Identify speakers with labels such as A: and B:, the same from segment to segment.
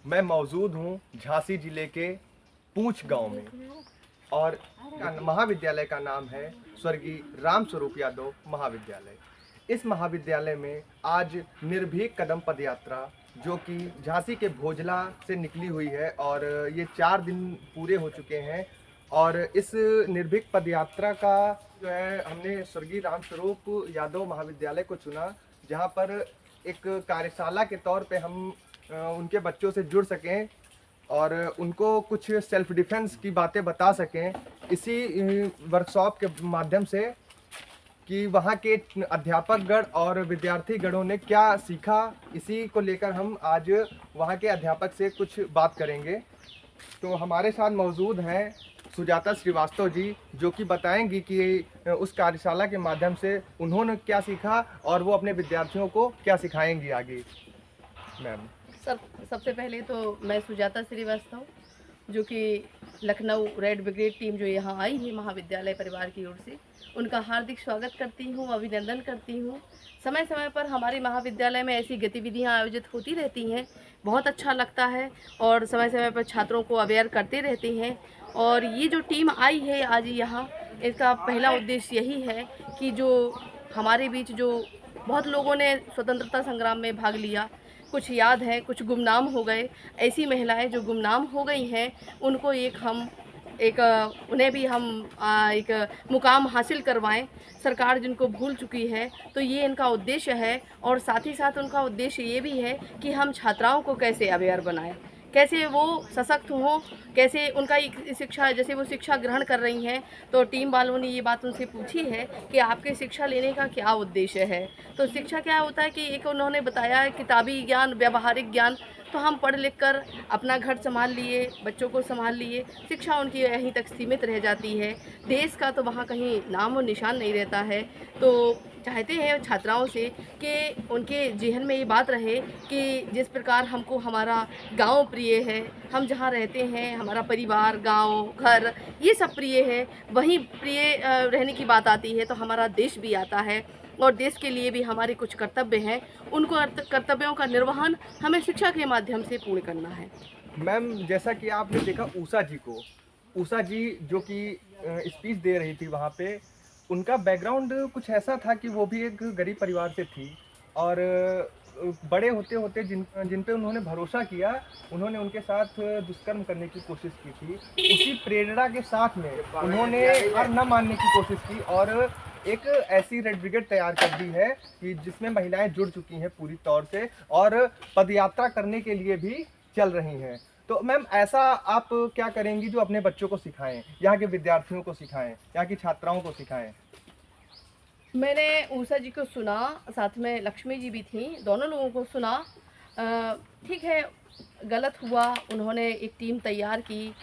A: मैं मौजूद हूँ झांसी जिले के पूंछ गांव में और महाविद्यालय का नाम है स्वर्गीय रामस्वरूप यादव महाविद्यालय। इस महाविद्यालय में आज निर्भीक कदम पदयात्रा जो कि झांसी के भोजला से निकली हुई है और ये 4 दिन पूरे हो चुके हैं। और इस निर्भीक पदयात्रा का जो है हमने स्वर्गीय रामस्वरूप यादव महाविद्यालय को चुना, जहाँ पर एक कार्यशाला के तौर पे हम उनके बच्चों से जुड़ सकें और उनको कुछ सेल्फ डिफेंस की बातें बता सकें इसी वर्कशॉप के माध्यम से कि वहाँ के अध्यापकगण और विद्यार्थीगणों ने क्या सीखा। इसी को लेकर हम आज वहाँ के अध्यापक से कुछ बात करेंगे। तो हमारे साथ मौजूद हैं सुजाता श्रीवास्तव जी, जो कि बताएंगी कि उस कार्यशाला के माध्यम से उन्होंने क्या सीखा और वो अपने विद्यार्थियों को क्या सिखाएंगी आगे। मैम
B: सबसे पहले तो मैं सुजाता श्रीवास्तव, जो कि लखनऊ रेड ब्रिगेड टीम जो यहाँ आई है महाविद्यालय परिवार की ओर से, उनका हार्दिक स्वागत करती हूँ, अभिनंदन करती हूँ। समय समय पर हमारे महाविद्यालय में ऐसी गतिविधियाँ आयोजित होती रहती हैं, बहुत अच्छा लगता है और समय समय पर छात्रों को अवेयर करते रहते हैं। और ये जो टीम आई है आज यहाँ, इसका पहला उद्देश्य यही है कि जो हमारे बीच जो बहुत लोगों ने स्वतंत्रता संग्राम में भाग लिया, कुछ याद है, कुछ गुमनाम हो गए, ऐसी महिलाएं जो गुमनाम हो गई हैं उनको उन्हें भी हम एक मुकाम हासिल करवाएं। सरकार जिनको भूल चुकी है, तो ये इनका उद्देश्य है। और साथ ही साथ उनका उद्देश्य ये भी है कि हम छात्राओं को कैसे अवेयर बनाएं, कैसे वो सशक्त हों, कैसे उनका शिक्षा, जैसे वो शिक्षा ग्रहण कर रही हैं, तो टीम वालों ने ये बात उनसे पूछी है कि आपके शिक्षा लेने का क्या उद्देश्य है। तो शिक्षा क्या होता है कि एक उन्होंने बताया है किताबी ज्ञान, व्यावहारिक ज्ञान। तो हम पढ़ लिख कर अपना घर संभाल लिए, बच्चों को संभाल लिए, शिक्षा उनकी यहीं तक सीमित रह जाती है, देश का तो वहाँ कहीं नाम और निशान नहीं रहता है। तो चाहते हैं छात्राओं से कि उनके जहन में ये बात रहे कि जिस प्रकार हमको हमारा गांव प्रिय है, हम जहाँ रहते हैं, हमारा परिवार, गांव, घर, ये सब प्रिय है, वहीं प्रिय रहने की बात आती है तो हमारा देश भी आता है। और देश के लिए भी हमारे कुछ कर्तव्य हैं, उनको कर्तव्यों का निर्वहन हमें शिक्षा के माध्यम से पूर्ण करना है।
A: मैम, जैसा कि आपने देखा उषा जी जो कि स्पीच दे रही थी वहाँ पे, उनका बैकग्राउंड कुछ ऐसा था कि वो भी एक गरीब परिवार से थी और बड़े होते होते जिन पे उन्होंने भरोसा किया, उन्होंने उनके साथ दुष्कर्म करने की कोशिश की थी। उसी प्रेरणा के साथ में उन्होंने हार न मानने की कोशिश की और एक ऐसी रेड ब्रिगेड तैयार कर दी है कि जिसमें महिलाएं जुड़ चुकी हैं पूरी तौर से और पदयात्रा करने के लिए भी चल रही हैं। तो मैम, ऐसा आप क्या करेंगी जो अपने बच्चों को सिखाएं, यहाँ के विद्यार्थियों को सिखाएं, यहाँ की छात्राओं को सिखाएं?
B: मैंने उषा जी को सुना, साथ में लक्ष्मी जी भी थी, दोनों लोगों को सुना। ठीक है, गलत हुआ, उन्होंने एक टीम तैयार की,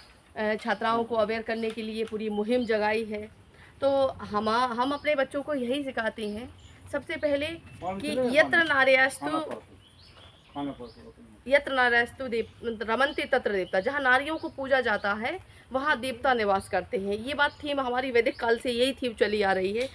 B: छात्राओं को अवेयर करने के लिए पूरी मुहिम जगाई है। तो हम अपने बच्चों को यही सिखाते हैं सबसे पहले कि यत्र नार्यस्तु रमन्ते तत्र देवता, जहाँ नारियों को पूजा जाता है वहाँ देवता निवास करते हैं। ये बात थीम हमारी वैदिक काल से यही थीम चली आ रही है।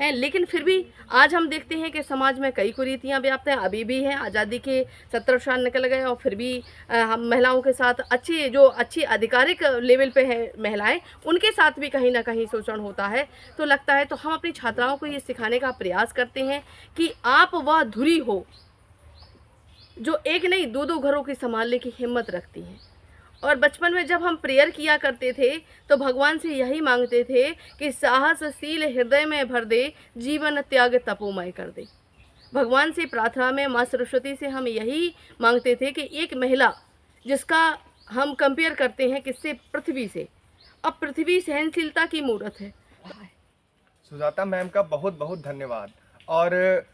B: लेकिन फिर भी आज हम देखते हैं कि समाज में कई कुरीतियाँ व्याप्त हैं, अभी भी हैं। आज़ादी के 70 साल निकल गए और फिर भी हम महिलाओं के साथ अच्छी आधिकारिक लेवल पे है महिलाएं, उनके साथ भी कहीं ना कहीं शोषण होता है। तो लगता है, तो हम अपनी छात्राओं को ये सिखाने का प्रयास करते हैं कि आप वह धुरी हो जो एक नहीं 2-2 घरों की संभालने की हिम्मत रखती हैं। और बचपन में जब हम प्रेयर किया करते थे तो भगवान से यही मांगते थे कि साहसशील हृदय में भर दे, जीवन त्याग तपोमय कर दे। भगवान से प्रार्थना में माँ सरस्वती से हम यही मांगते थे कि एक महिला जिसका हम कंपेयर करते हैं किससे, पृथ्वी से, अब पृथ्वी सहनशीलता की मूर्त है।
A: सुजाता मैम का बहुत बहुत धन्यवाद। और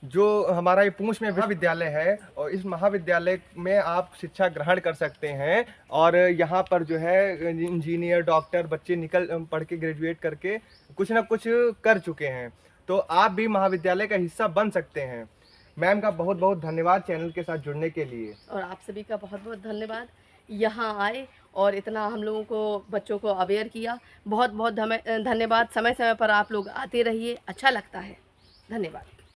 A: जो हमारा ये पूंछ में महाविद्यालय है और इस महाविद्यालय में आप शिक्षा ग्रहण कर सकते हैं और यहाँ पर जो है इंजीनियर, डॉक्टर बच्चे पढ़ के ग्रेजुएट करके कुछ ना कुछ कर चुके हैं। तो आप भी महाविद्यालय का हिस्सा बन सकते हैं। मैम का बहुत बहुत धन्यवाद चैनल के साथ जुड़ने के लिए।
B: और आप सभी का बहुत बहुत धन्यवाद, यहाँ आए और इतना हम लोगों को, बच्चों को अवेयर किया। बहुत बहुत धन्यवाद। समय समय पर आप लोग आते रहिए, अच्छा लगता है। धन्यवाद।